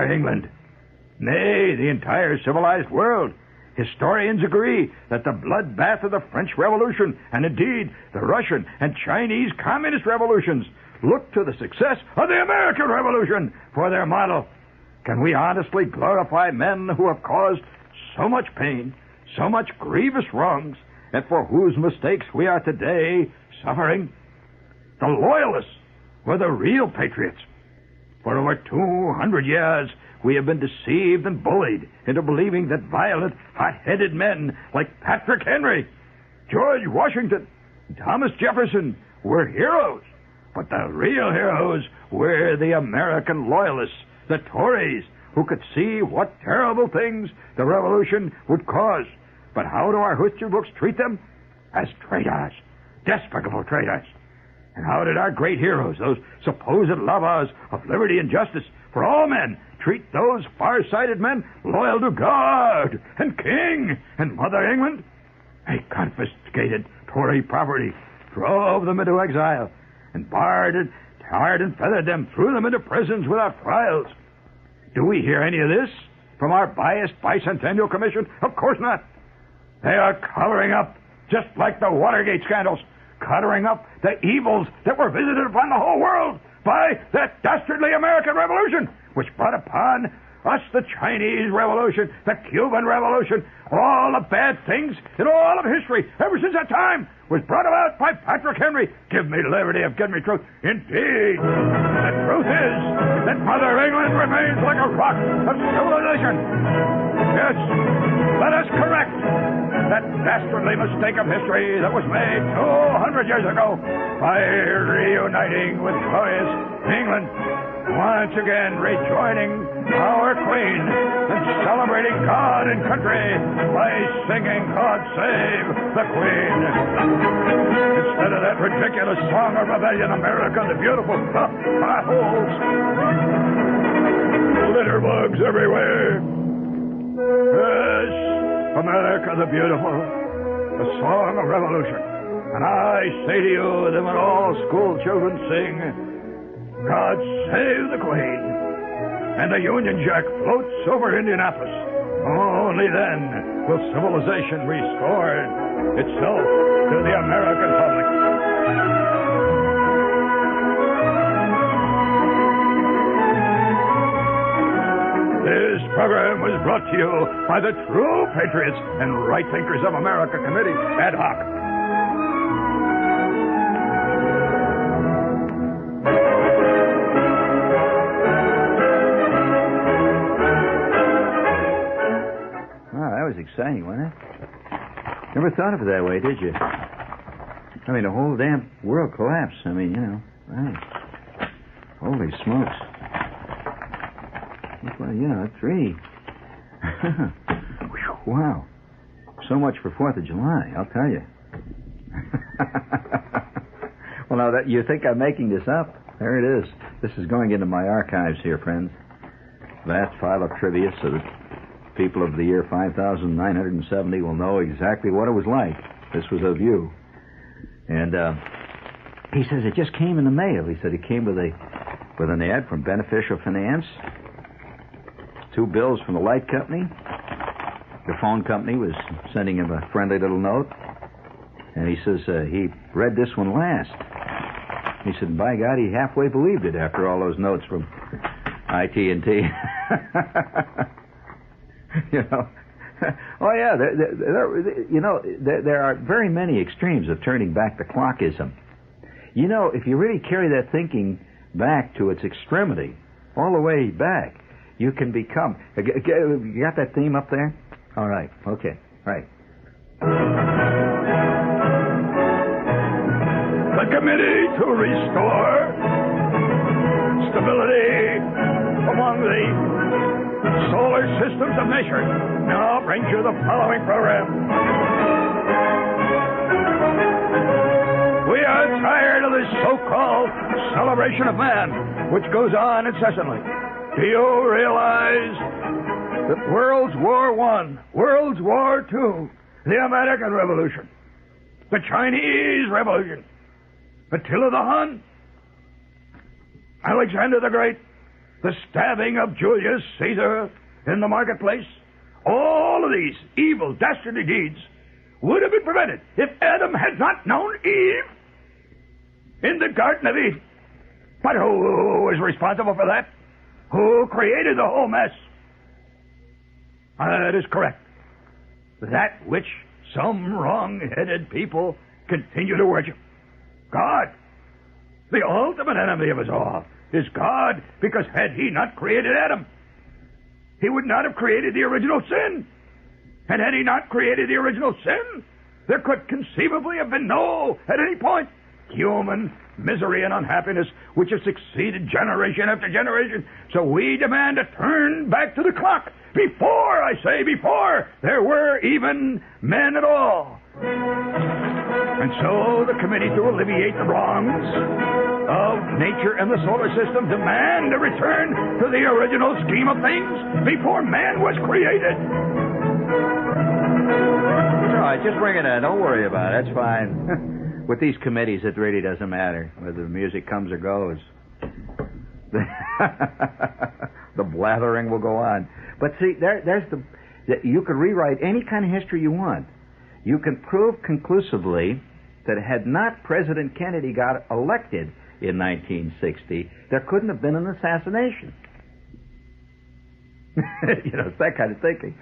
Mother England. Nay, the entire civilized world. Historians agree that the bloodbath of the French Revolution, and indeed the Russian and Chinese communist revolutions, look to the success of the American Revolution for their model. Can we honestly glorify men who have caused so much pain, so much grievous wrongs, and for whose mistakes we are today suffering? The Loyalists were the real patriots. For over 200 years, we have been deceived and bullied into believing that violent, hot-headed men like Patrick Henry, George Washington, and Thomas Jefferson were heroes. But the real heroes were the American Loyalists, the Tories, who could see what terrible things the Revolution would cause. But how do our history books treat them? As traitors, despicable traitors. And how did our great heroes, those supposed lovers of liberty and justice for all men, treat those far-sighted men loyal to God and King and Mother England? They confiscated Tory property, drove them into exile, and barred and tarred and feathered them, threw them into prisons without trials. Do we hear any of this from our biased Bicentennial Commission? Of course not. They are covering up, just like the Watergate scandals, covering up the evils that were visited upon the whole world by that dastardly American Revolution, which brought upon us the Chinese Revolution, the Cuban Revolution, all the bad things in all of history ever since that time was brought about by Patrick Henry. Give me liberty, give me truth. Indeed, the truth is that Mother England remains like a rock of civilization. Yes, let us correct that dastardly mistake of history that was made 200 years ago by reuniting with glorious England, once again rejoining our Queen and celebrating God and country by singing God Save the Queen. Instead of that ridiculous song of rebellion, America the Beautiful, potholes, litter bugs everywhere. Yes, America the Beautiful, the song of revolution. And I say to you that when all school children sing, God Save the Queen, and the Union Jack floats over Indianapolis, only then will civilization restore itself to the American public. This program was brought to you by the True Patriots and Right Thinkers of America Committee, ad hoc. Exciting, wasn't it? Never thought of it that way, did you? I mean, the whole damn world collapsed. I mean, you know, right. Holy smokes. Well, you know, 3. Wow. So much for 4th of July, I'll tell you. Well, now, you think I'm making this up? There it is. This is going into my archives here, friends. Vast file of trivia so that people of the year 5970 will know exactly what it was like. This was of you. And he says it just came in the mail. He said it came with an ad from Beneficial Finance, 2 bills from the light company. The phone company was sending him a friendly little note. And he says he read this one last. He said, by God, he halfway believed it after all those notes from IT&T. You know, oh yeah, there are very many extremes of turning back the clockism. You know, if you really carry that thinking back to its extremity, all the way back, you can become. You got that theme up there? All right, okay, right. The committee to restore stability among the solar systems of nature now brings you the following program. We are tired of this so-called celebration of man, which goes on incessantly. Do you realize that World War I, World War II, the American Revolution, the Chinese Revolution, Attila the Hun, Alexander the Great, the stabbing of Julius Caesar in the marketplace, all of these evil, dastardly deeds would have been prevented if Adam had not known Eve in the Garden of Eden. But who is responsible for that? Who created the whole mess? That is correct. That which some wrong-headed people continue to worship. God. The ultimate enemy of us all is God, because had he not created Adam, he would not have created the original sin. And had he not created the original sin, there could conceivably have been no, at any point, human misery and unhappiness which has succeeded generation after generation. So we demand a turn back to the clock before there were even men at all. And so the Committee to Alleviate the Wrongs of Nature and the Solar System demand a return to the original scheme of things before man was created. All right, just bring it in. Don't worry about it. It's fine. With these committees, it really doesn't matter whether the music comes or goes. The blathering will go on. But see, you could rewrite any kind of history you want. You can prove conclusively that had not President Kennedy got elected in 1960, there couldn't have been an assassination. It's that kind of thinking.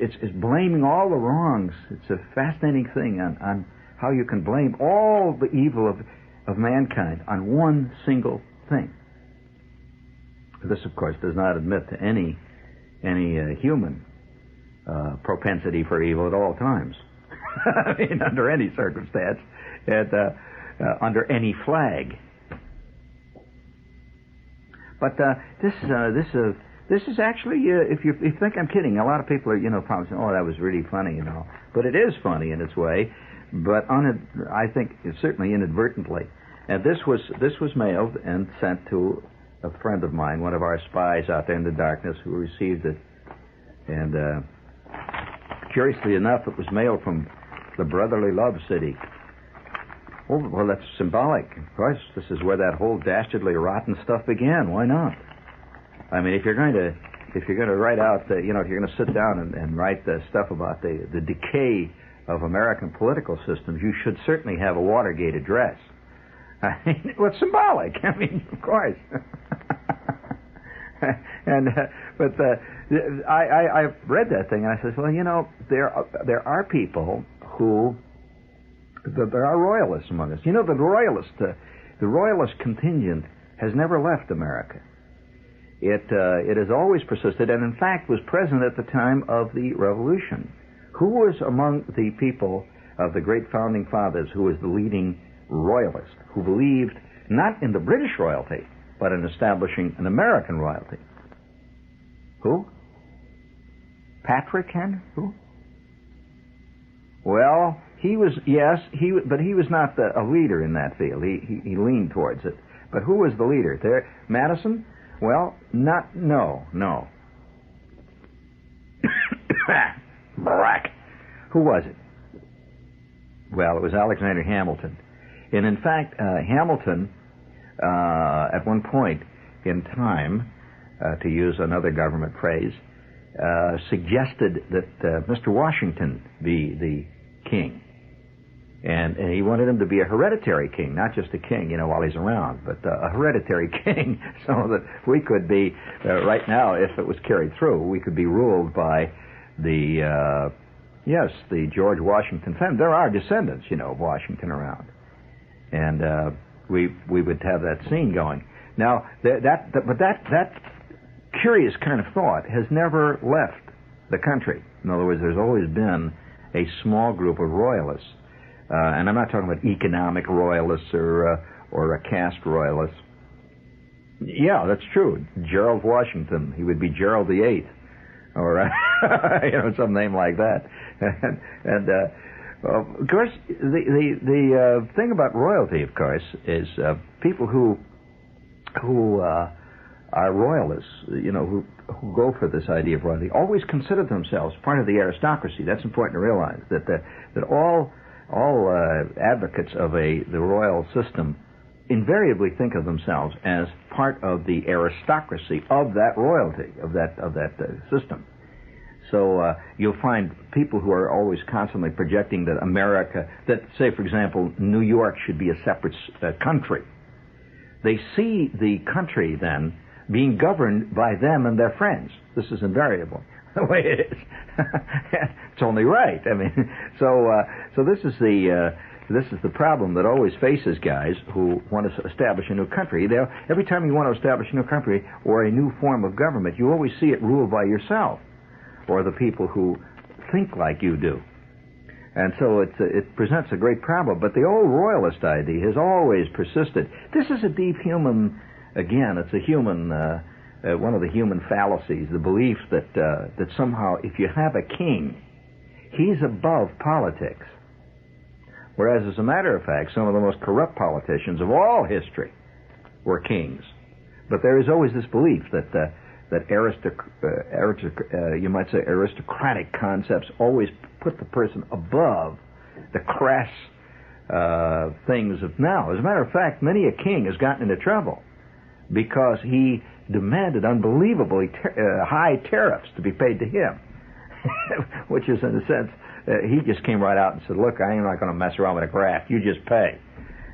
It's blaming all the wrongs. It's a fascinating thing on how you can blame all the evil of mankind on one single thing. This, of course, does not admit to any human propensity for evil at all times. I mean, under any circumstance, and under any flag. But this is actually, if you think I'm kidding, a lot of people are, probably saying, "Oh, that was really funny," But it is funny in its way. But I think certainly inadvertently. And this was mailed and sent to a friend of mine, one of our spies out there in the darkness, who received it. And curiously enough, it was mailed from the Brotherly Love City. Oh, well, that's symbolic. Of course, this is where that whole dastardly rotten stuff began. Why not? I mean, if you're going to write out, if you're going to sit down and write the stuff about the decay of American political systems, you should certainly have a Watergate address. I mean, well, it's symbolic. I mean, of course. I read that thing and I said, well, there are people who there are royalists among us. The royalist contingent has never left America. It has always persisted, and in fact was present at the time of the Revolution. Who was among the people of the great founding fathers who was the leading royalist, who believed not in the British royalty, but in establishing an American royalty? Who? Patrick Henry? Who? Well, he was, yes, but he was not a leader in that field. He leaned towards it. But who was the leader? There, Madison? Well, no. Brack. Who was it? Well, it was Alexander Hamilton. And in fact, Hamilton, at one point in time, to use another government phrase, suggested that Mr. Washington be the king. And he wanted him to be a hereditary king, not just a king, while he's around, but a hereditary king, so that we could be, right now, if it was carried through, we could be ruled by the George Washington family. There are descendants, of Washington around. And we would have that scene going. Now, that curious kind of thought has never left the country. In other words, there's always been a small group of royalists. And I'm not talking about economic royalists or a caste royalist. Yeah, that's true. Gerald Washington, he would be Gerald the Eighth, or some name like that. and of course, the thing about royalty, of course, is people who are royalists, who go for this idea of royalty, always consider themselves part of the aristocracy. That's important to realize that all advocates of the royal system invariably think of themselves as part of the aristocracy of that royalty, of that system. So you'll find people who are always constantly projecting that America, that, say, for example, New York should be a separate country. They see the country, then, being governed by them and their friends. This is invariable, the way it is. It's only right. I mean, so this is the problem that always faces guys who want to establish a new country. Every time you want to establish a new country or a new form of government, you always see it ruled by yourself or the people who think like you do. And so it presents a great problem. But the old royalist idea has always persisted. This is a deep human, again, it's a human, one of the human fallacies, the belief that somehow if you have a king, he's above politics. Whereas, as a matter of fact, some of the most corrupt politicians of all history were kings. But there is always this belief that you might say aristocratic concepts always put the person above the crass things of now. As a matter of fact, many a king has gotten into trouble because he demanded unbelievably high tariffs to be paid to him, which is, in a sense, he just came right out and said, look, I am not going to mess around with a graft. You just pay.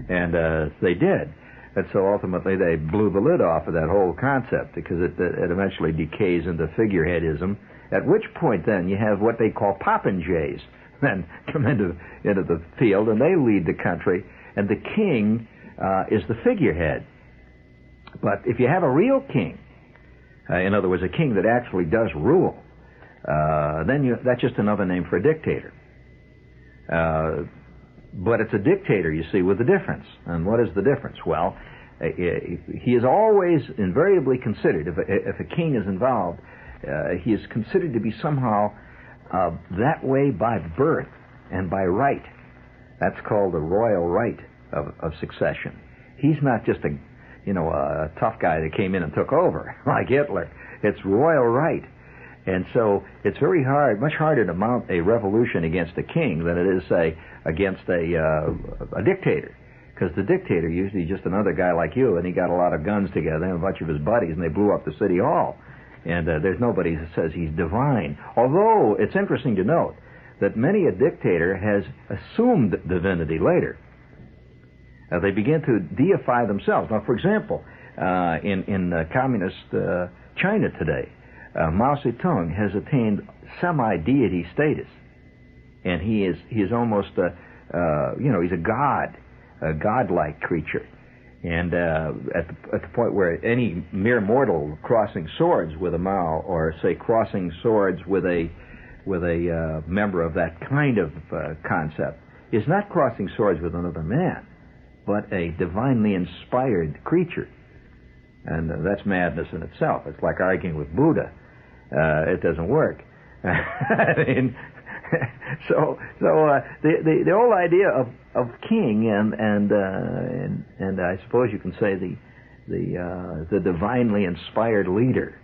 And they did. And so ultimately they blew the lid off of that whole concept because it eventually decays into figureheadism, at which point then you have what they call popinjays then come into the field, and they lead the country, and the king is the figurehead. But if you have a real king, in other words, a king that actually does rule, then that's just another name for a dictator. But it's a dictator, you see, with a difference. And what is the difference? Well, he is always invariably considered, if a king is involved, he is considered to be somehow that way by birth and by right. That's called the royal right of succession. He's not just a tough guy that came in and took over, like Hitler. It's royal right. And so it's very hard, much harder to mount a revolution against a king than it is, say, against a dictator. Because the dictator usually just another guy like you, and he got a lot of guns together and a bunch of his buddies, and they blew up the city hall. And there's nobody that says he's divine. Although it's interesting to note that many a dictator has assumed divinity later. They begin to deify themselves. Now, for example, in communist China today, Mao Zedong has attained semi-deity status, and he is almost he's a godlike creature, and at the point where any mere mortal crossing swords with a Mao, or say crossing swords with a member of that kind of concept, is not crossing swords with another man, but a divinely inspired creature, and that's madness in itself. It's like arguing with Buddha. It doesn't work. I mean, so the whole idea of king and I suppose you can say the divinely inspired leader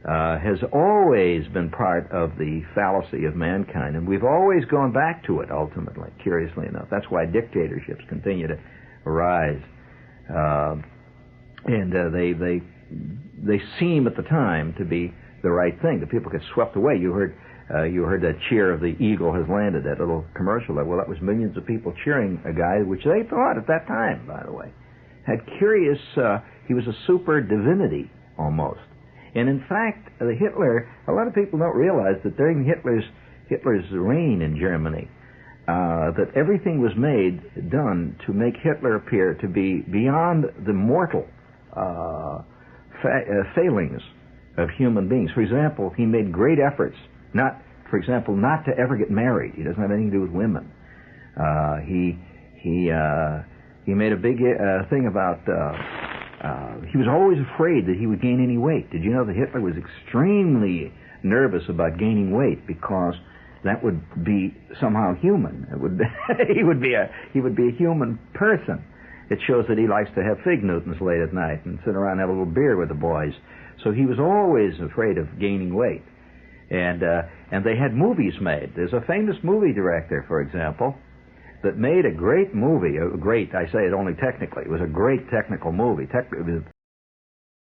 has always been part of the fallacy of mankind, and we've always gone back to it. Ultimately, curiously enough, that's why dictatorships continue to arise, and they seem at the time to be the right thing. The people get swept away. You heard that cheer of the eagle has landed, that little commercial. Well, that was millions of people cheering a guy, which they thought at that time, by the way, had curious, he was a super divinity almost. And in fact, Hitler, a lot of people don't realize that during Hitler's reign in Germany, that everything was done to make Hitler appear to be beyond the mortal failings of human beings. For example, he made great efforts not to ever get married. He doesn't have anything to do with women. He made a big thing about he was always afraid that he would gain any weight. Did you know that Hitler was extremely nervous about gaining weight because that would be somehow human? It would he would be a human person. It shows that he likes to have fig Newtons late at night and sit around and have a little beer with the boys. So he was always afraid of gaining weight. And they had movies made. There's a famous movie director, for example, that made a great movie. I say it only technically. It was a great technical movie. It was